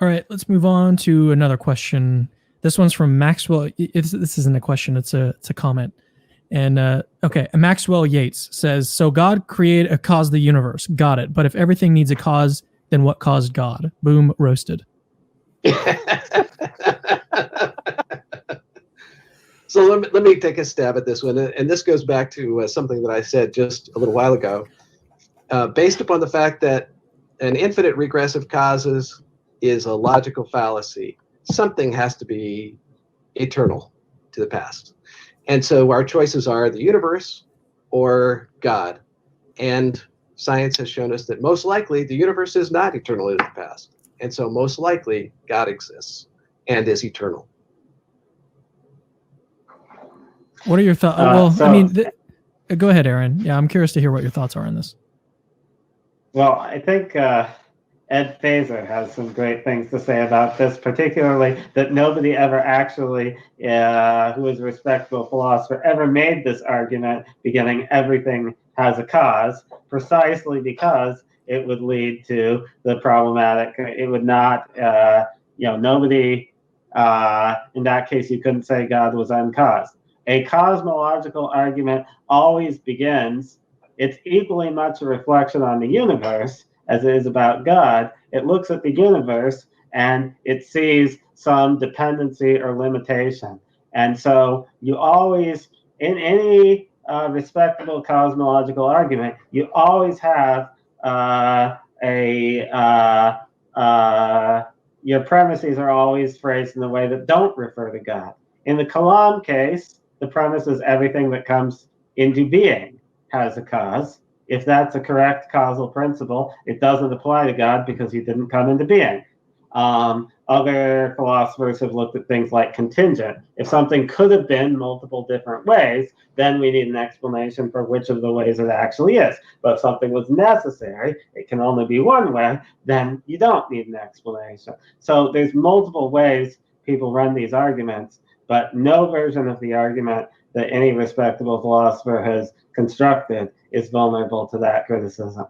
All right, let's move on to another question. This one's from Maxwell. This isn't a question; it's a comment. And okay, Maxwell Yates says, "So God caused the universe. Got it. But if everything needs a cause, then what caused God?" Boom, roasted. So let me take a stab at this one, and this goes back to something that I said just a little while ago. Based upon the fact that an infinite regressive causes is a logical fallacy, something has to be eternal to the past. And so our choices are the universe or God. And science has shown us that most likely the universe is not eternal in the past. And so most likely God exists and is eternal. What are your thoughts? Go ahead, Aaron. Yeah, I'm curious to hear what your thoughts are on this. Well, I think Ed Fazer has some great things to say about this, particularly that nobody ever actually, who is a respectable philosopher, ever made this argument beginning everything has a cause, precisely because it would lead to the problematic. It would not, nobody, in that case, you couldn't say God was uncaused. A cosmological argument always begins, it's equally much a reflection on the universe as it is about God. It looks at the universe and it sees some dependency or limitation. And so you always, in any respectable cosmological argument, you always have your premises are always phrased in the way that don't refer to God. In the Kalam case, the premise is everything that comes into being has a cause. If that's a correct causal principle, it doesn't apply to God because he didn't come into being. Other philosophers have looked at things like contingent. If something could have been multiple different ways, then we need an explanation for which of the ways it actually is. But if something was necessary, it can only be one way, then you don't need an explanation. So there's multiple ways people run these arguments, but no version of the argument that any respectable philosopher has constructed is vulnerable to that criticism.